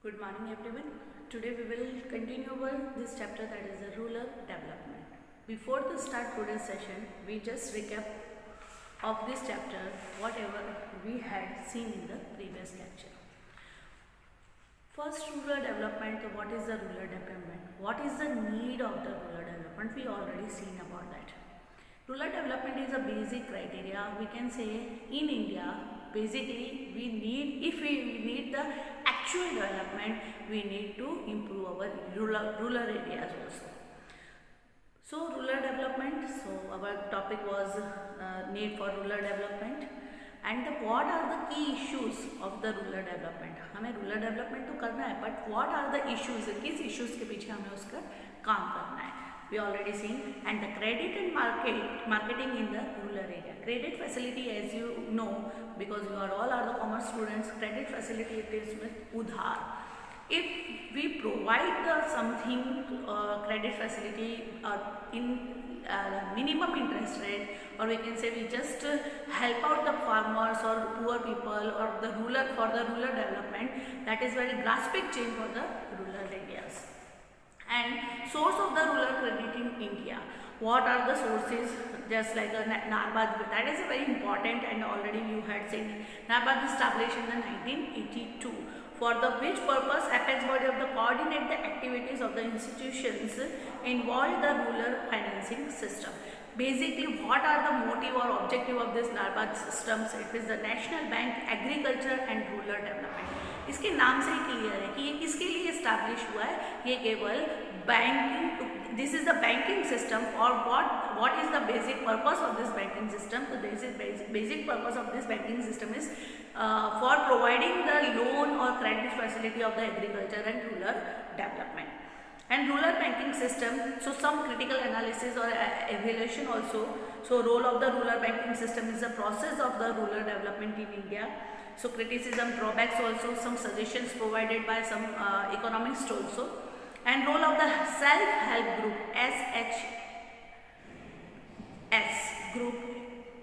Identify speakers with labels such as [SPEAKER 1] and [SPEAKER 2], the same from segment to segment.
[SPEAKER 1] Good morning everyone. Today we will continue our this chapter, that is the rural development. Before the start today's session, we just recap of this chapter whatever we had seen in the previous lecture. First, rural development. What is the rural development? What is the need of the rural development? We already seen about that. Rural development is a basic criteria. We can say in India, basically we need, if we need the actual development, we need to improve our rural areas also. So rural development, so our topic was need for rural development and what are the key issues of the rural development. हमें rural development तो करना है, but what are the issues, किस issues के पीछे हमें उसका काम करना है. We already seen. And the credit and marketing in the rural area. Credit facility, as you know, because you are all the commerce students, credit facility it is with udhar. If we provide something credit facility in minimum interest rate, or we can say we just help out the farmers or poor people or the for the rural development, that is very drastic change for the rural areas. And source of the rural credit in India. What are the sources? Just like the NABARD, that is very important, and already you had seen NABARD established in the 1982. For the which purpose apex body of the coordinate the activities of the institutions involved the rural financing system. Basically, what are the motive or objective of this NABARD systems? It is the National Bank Agriculture and Rural Development. इसके नाम से ही clear है कि ये किसके लिए establish हुआ है. ये केवल banking, this is the banking system. और what is the basic purpose of this banking system? So this is basic purpose of this banking system is for providing the loan or credit facility of the agriculture and rural development. And rural banking system, so some critical analysis or evaluation also. So role of the rural banking system is the process of the rural development in India. So criticism, drawbacks also, some suggestions provided by some economists also. And role of the self-help group, SHS group,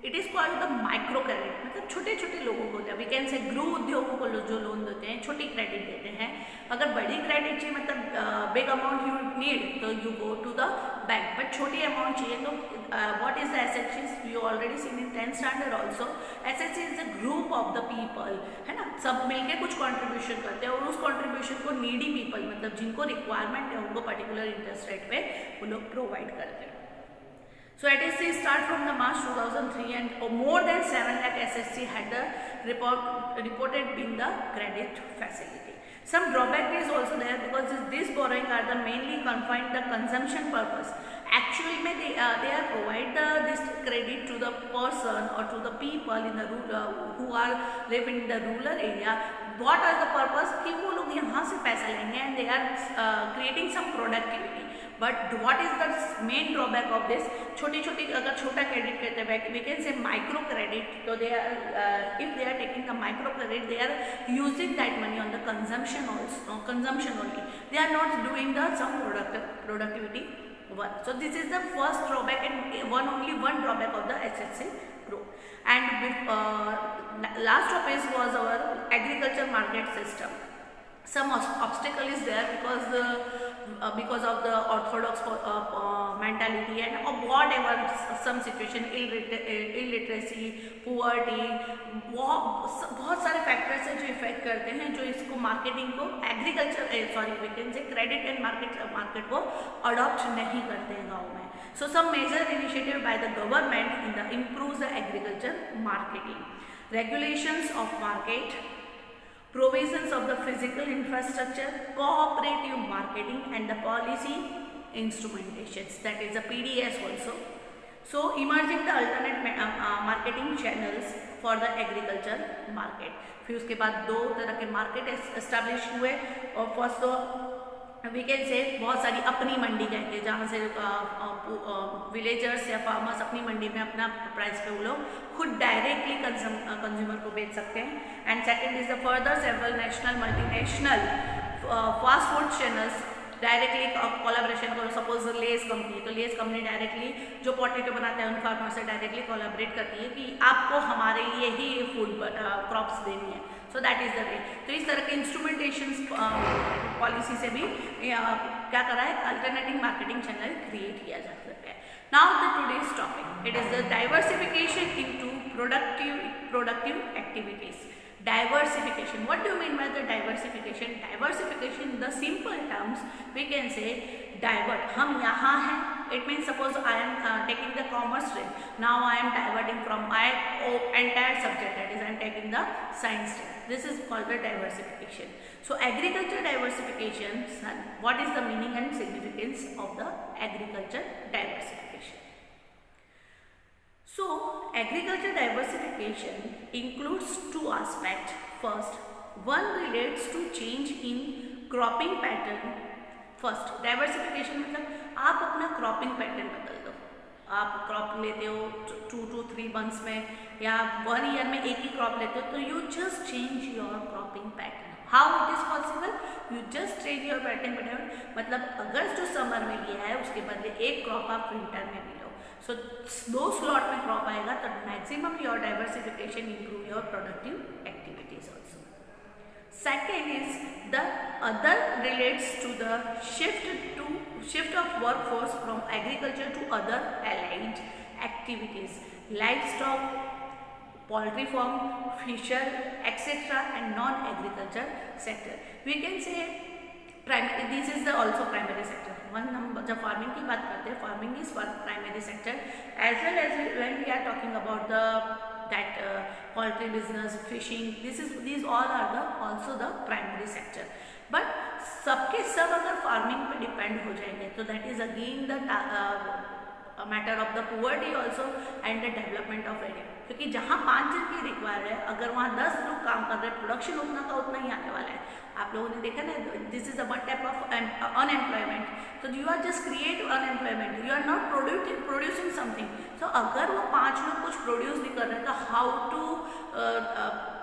[SPEAKER 1] it is called the micro credit. मतलब छोटे छोटे लोगों को, we can से गृह उद्योगों को जो लोन देते हैं, छोटी क्रेडिट देते हैं. अगर बड़ी क्रेडिट चाहिए, मतलब बिग अमाउंट यू नीड, तो you go to the bank. But छोटी अमाउंट चाहिए तो what is the SHC? You already seen in 10th standard also. SHC is the group of the people, है ना. सब मिलके कुछ कॉन्ट्रीब्यूशन करते हैं और उस कॉन्ट्रीब्यूशन को नीडी पीपल, मतलब जिनको रिक्वायरमेंट है उनको पर्टिकुलर इंटरेस्ट रेट पे वो लोग प्रोवाइड करते हैं. So SHC start from the March 2003 and more than 7 lakh SHC had the reported being the credit facility. Some drawback is also there because this borrowing are the mainly confined the consumption purpose. Actually में they are provide this credit to the person or to the people in the rural who are live in the rural area. What are the purpose? कि वो लोग यहाँ से पैसा लेंगे and they are creating some productivity. But what is the main drawback of this? छोटी छोटी, अगर छोटा क्रेडिट कहते हैं, we can say micro credit. So they are if they are taking the micro credit, they are using that money on the consumption also, consumption only. They are not doing the some productivity work. So this is the first drawback and only one drawback of the SHC group. And last topic was our agriculture market system. Some obstacle is there because of the orthodox mentality and whatever some situation, illiteracy, poverty, बहुत सारे factors हैं जो effect करते हैं, जो इसको marketing को agriculture we can say credit and market को अडॉप्ट नहीं करते हैं गाँव में. So some major initiative by the government in the improves the agriculture marketing, regulations of market, provisions of the physical infrastructure, cooperative marketing and the policy instrumentations, that is the PDS also. So emerging the alternate marketing channels for the agriculture market. फिर उसके बाद दो तरह के market establish हुए. और first तो we can से बहुत सारी अपनी मंडी कहते हैं, जहाँ से विलेजर्स या फार्मर्स अपनी मंडी में अपना प्राइस पे वो लोग खुद डायरेक्टली कंज्यूमर को बेच सकते हैं. And second is the further several national multinational fast food channels directly collaboration करो. सपोज लेस कंपनी, तो लेस कंपनी डायरेक्टली जो पोटैटो बनाते हैं उन फार्मर से डायरेक्टली कोलैबोरेट करती है कि आपको हमारे लिए ही फूड क्रॉप्स देनी है. So that is the way. तो इस तरह के इंस्ट्रूमेंटेशंस पॉलिसी से भी क्या करा है, अल्टरनेटिव मार्केटिंग चैनल क्रिएट किया जा सकता है। Now the today's topic, it is the diversification into productive activities. Diversification. What do you mean by the diversification? Diversification, the simple terms we can say divert. हम यहाँ हैं. It means suppose I am taking the commerce stream. Now I am diverting from my entire subject, that is I am taking the science stream. This is called the diversification. So agriculture diversification. What is the meaning and significance of the agriculture diversification? So, agriculture diversification includes two aspects. First, one relates to change in cropping pattern. First, diversification मतलब आप अपना cropping pattern बदल दो. आप crop लेते हो 2 to 3 months में या 1 year में एक ही crop लेते हो, तो you just change your cropping pattern. How it is possible? You just change your pattern. मतलब अगर जो summer में लिया है उसके बदले एक crop आप winter में भी लो. So दो स्लॉट में क्रॉप आएगा तो maximum your diversification improve your productive activities also. Second is the other relates to the shift of workforce from agriculture to other allied activities, livestock, poultry farm, fisher, etc. and non-agriculture sector. We can say primary, this is the also primary sector. One हम जब farming की बात करते हैं, farming is primary sector, as well as when we are talking about the that poultry business, fishing, these all are the also the primary sector. But सबके सब अगर farming पे डिपेंड हो जाएंगे तो that is again the matter of the poverty also and the development of area. क्योंकि जहाँ 5 जन की रिक्वायर है, अगर वहाँ 10 लोग काम कर रहे हैं, प्रोडक्शन उतना का उतना ही आने वाला है. आप लोगों ने देखा ना, this is a one type of unemployment. तो you are just create unemployment, you are not producing something. So अगर वो 5 लोग कुछ प्रोड्यूस भी कर रहे हैं तो हाउ टू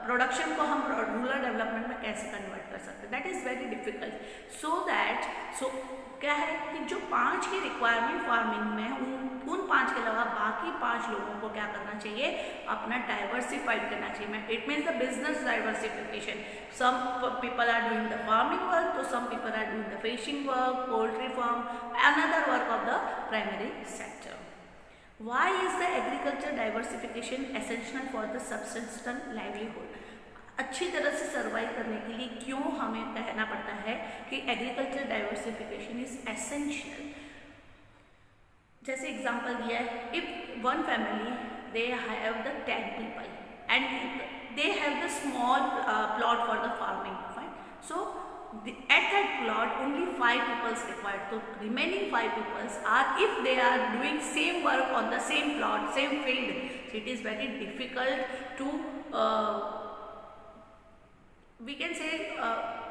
[SPEAKER 1] प्रोडक्शन को हम रूरल डेवलपमेंट में कैसे कन्वर्ट कर सकते हैं, दैट इज़ वेरी डिफिकल्ट. सो क्या है कि जो 5 की रिक्वायरमेंट फार्मिंग में, उन 5 के अलावा बाकी 5 लोगों को क्या करना चाहिए, अपना डाइवर्सिफाइड करना चाहिए. It means the business diversification. Some people are doing the farming work, तो some people are doing the fishing work, poultry farm, another work of the primary sector. Why is the agriculture diversification essential for the subsistence livelihood? अच्छी तरह से survive करने के लिए क्यों हमें कहना पड़ता है कि एग्रीकल्चर डाइवर्सिफिकेशन इज एसेंशियल. जैसे एग्जांपल दिया है, if one family they have the 10 people and they have the small plot for the farming, fine. So at that plot only 5 people required, so remaining 5 people are, if they are doing same work on the same plot, same field, so it is very difficult to we can say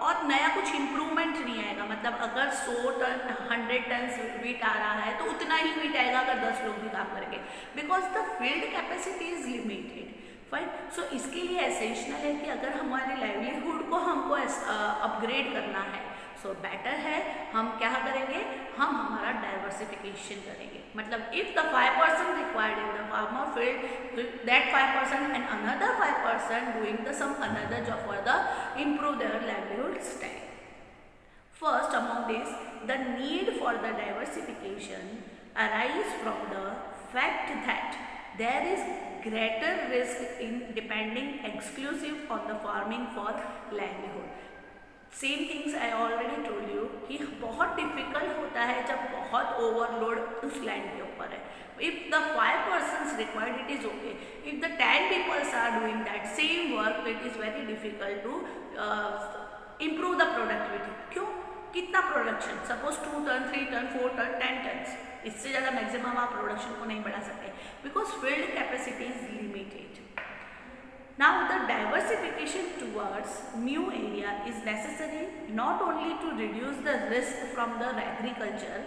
[SPEAKER 1] और नया कुछ improvement नहीं आएगा. मतलब अगर 100 ton 100 ton wheat आ रहा है तो उतना ही वीट आएगा अगर 10 लोग भी काम करेंगे, because the field capacity is limited, fine. So इसके लिए एसेंशियल है कि अगर हमारे लाइवलीहुड को हमको अपग्रेड करना है, सो बेटर है हम क्या करेंगे, हम हमारा डाइवर्सिफिकेशन करेंगे. मतलब if the 5% required in the farmer field, that 5% and another 5% doing the some another job for the improve their livelihood style. First among this, the need for the diversification arise from the fact that there is greater risk in depending exclusive on the farming for livelihood. Same things I already told you कि बहुत difficult होता है जब बहुत overload उस land के ऊपर है. If the 5 persons required it is okay, if the 10 people are doing that same work it is very difficult to improve the productivity. क्यों? कितना production, suppose 2 ton 3 ton 4 ton 10 tons, इससे ज़्यादा maximum आप production को नहीं बढ़ा सकते, because field capacity is limited. Now the diversification towards new area is necessary not only to reduce the risk from the agriculture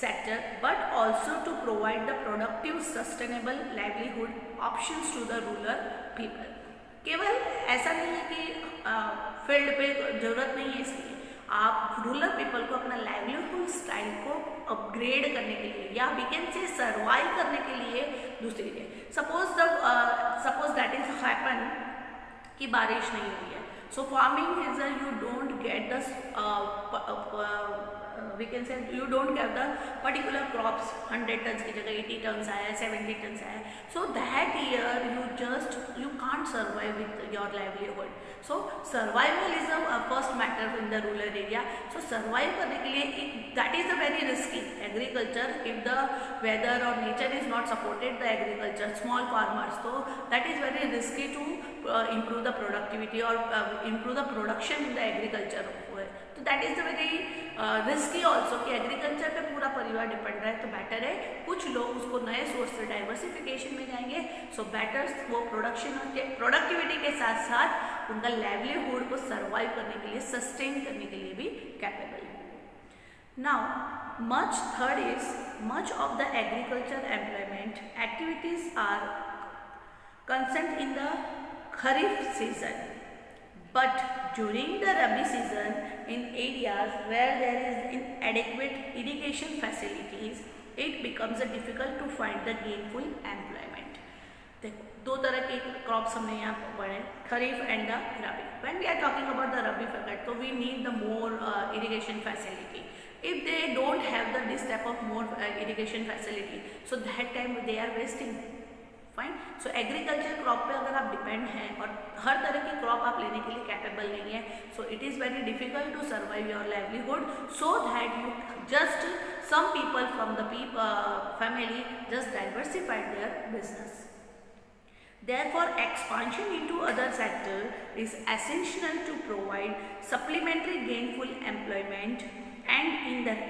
[SPEAKER 1] sector but also to provide the productive sustainable livelihood options to the rural people. केवल ऐसा नहीं है कि field पे ज़रूरत नहीं है, इसलिए आप रूरल पीपल को अपना लाइवलीहुड स्टाइल को अपग्रेड करने के लिए या वी कैन से सर्वाइव करने के लिए दूसरी है. सपोज दैट इज हैपन कि बारिश नहीं हुई है, so farming is you don't get the we can say you don't get the particular crops 100 tons की जगह 80 tons आया 70 tons आया, so that year you can't survive with your livelihood. So survival is a first matter in the rural area. So survive करने के लिए that is a very risky agriculture. If the weather or nature is not supported the agriculture, small farmers, so that is very risky to improve the productivity or improve the production in the agriculture. तो that is very risky also कि agriculture पे पूरा परिवार depend रहे, तो better है कुछ लोग उसको नए सोर्स से डाइवर्सिफिकेशन में जाएंगे, सो बेटर वो प्रोडक्टिविटी के साथ साथ उनका लाइवलीहुड को सर्वाइव करने के लिए, सस्टेन करने के लिए भी कैपेबल है. Now third is much of the agriculture employment activities are concerned in the kharif season, but during the Rabi season in areas where there is inadequate irrigation facilities it becomes difficult to find the gainful employment. देखो दो तरह के crops हमने यहाँ पढ़े, kharif and the rabi. When we are talking about the Rabi period, so we need the more irrigation facility. If they don't have this type of more irrigation facility, so that time they are wasting. Fine. So agriculture crop पे अगर आप depend हैं और हर तरह की crop आप लेने के लिए कैपेबल नहीं है, so it is very difficult to survive your livelihood, so that you just some people from the family just diversified their business. Therefore, expansion into other sector is essential to provide supplementary gainful employment and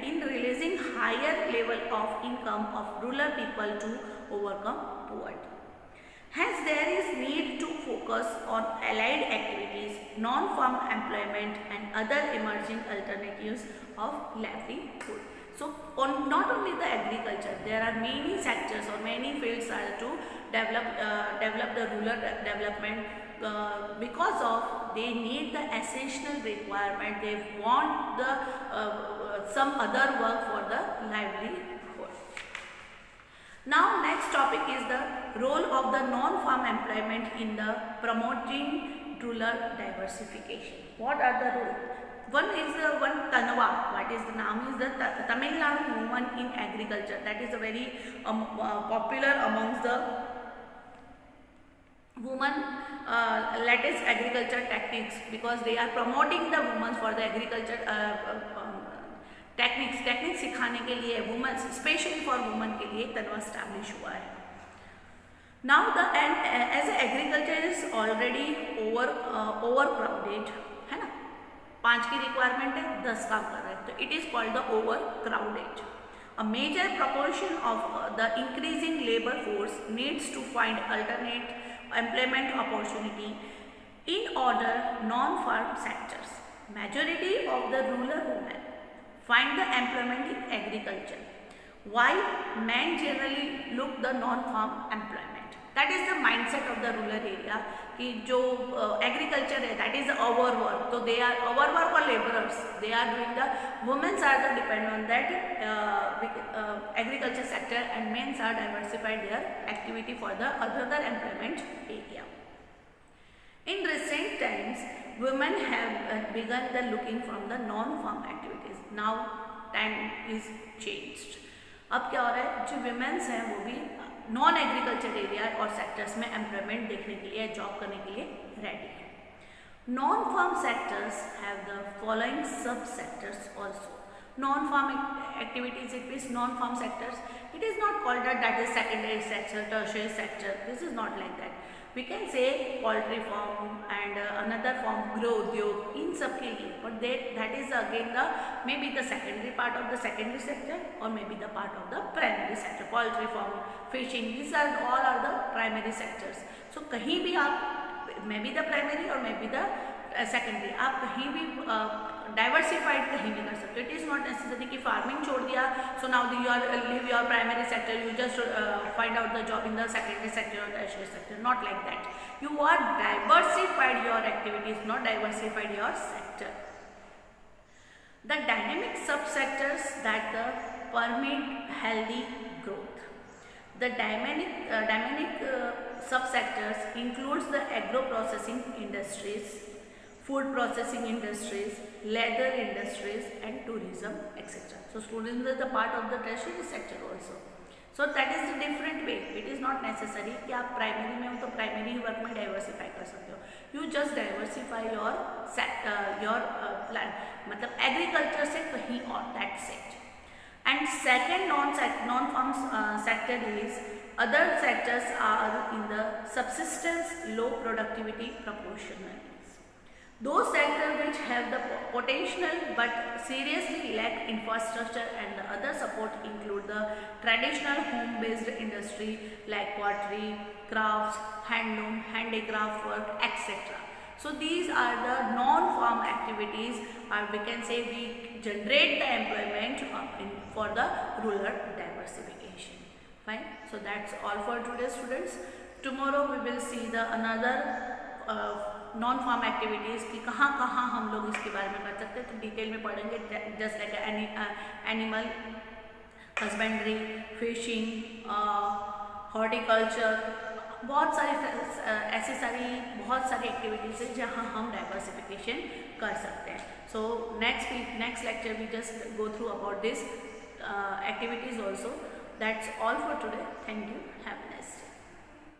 [SPEAKER 1] in releasing higher level of income of rural people to overcome poverty. Hence, there is need to focus on allied activities, non-farm employment and other emerging alternatives of livelihood. So, on not only the agriculture, there are many sectors or many fields are to develop the rural development because of they need the essential requirement. They want the some other work for the livelihood. Now next topic is the role of the non-farm employment in the promoting rural diversification. What are the roles? One is one Tanwa. What is the name? Is the Tamil Nadu woman in agriculture. That is a very popular amongst the women latest agriculture techniques because they are promoting the women for the agriculture techniques सिखाने के लिए women specially for women के लिए तनवा establish हुआ है. Now the as agriculture is already overcrowded है ना, 5 की रिक्वायरमेंट है 10 काम कर रहे हैं, तो it is called the over crowded. A major proportion of the increasing labor force needs to find alternate employment opportunity in other non-farm sectors. Majority of the rural women find the employment in agriculture, while men generally look the non-farm employment. That is the mindset of the rural area कि जो agriculture है that is our work, so they are our work or laborers, they are doing the women are the depend on that agriculture sector and men are diversified their activity for the other employment area. In recent times, women have begun the looking from the non-farm activities. Now time is changed. अब क्या हो रहा है, जो women's हैं वो भी non agriculture area और सेक्टर्स में एम्प्लॉयमेंट देखने के लिए जॉब करने के लिए रेडी है. Non farm sectors have the following sub sectors also. Non farm activities, it means non-farm sectors. It is not called that is secondary sector, tertiary sector. This is not like that. We can say poultry farm and another farm grow udyog in सब के लिए, but that is again the maybe the secondary part of the secondary sector or maybe the part of the primary sector. Poultry farm, fishing, these are all are the primary sectors. So कहीं भी आप maybe the primary or maybe the secondary, आप कहीं भी diversified कहीं भी कर सकते हो. इट इज़ नॉट नेसेसरी कि फार्मिंग छोड़ दिया so now you are live your primary sector, you just find out the job in the secondary sector और tertiary sector. Not like that. You are diversified your activities, not diversified your sector. The dynamic subsectors that the permit healthy growth. The dynamic subsectors includes the agro processing industries, food processing industries, leather industries and tourism etc. So tourism is the part of the tertiary sector also. So that is the different way. It is not necessary कि आप primary में हो तो primary work में diversify कर सकते हो. You just diversify your मतलब एग्रीकल्चर से कहीं और, that's it. And second non-farm sector is other sectors are in the subsistence low productivity proportional. Those sectors which have the potential but seriously lack infrastructure and the other support include the traditional home-based industry like pottery, crafts, handloom, handicraft work, etc. So these are the non-farm activities, or we can say we generate the employment for the rural diversification. Fine. So that's all for today, students. Tomorrow we will see the another non farm activities की कहाँ कहाँ हम लोग इसके बारे में कर सकते हैं, तो डिटेल में पढ़ेंगे. Just like animal husbandry, fishing, horticulture, बहुत सारी एक्टिविटीज़ है जहाँ हम डाइवर्सिफिकेशन कर सकते हैं. So next lecture we just go through about this activities also. That's all for today. Thank you. Have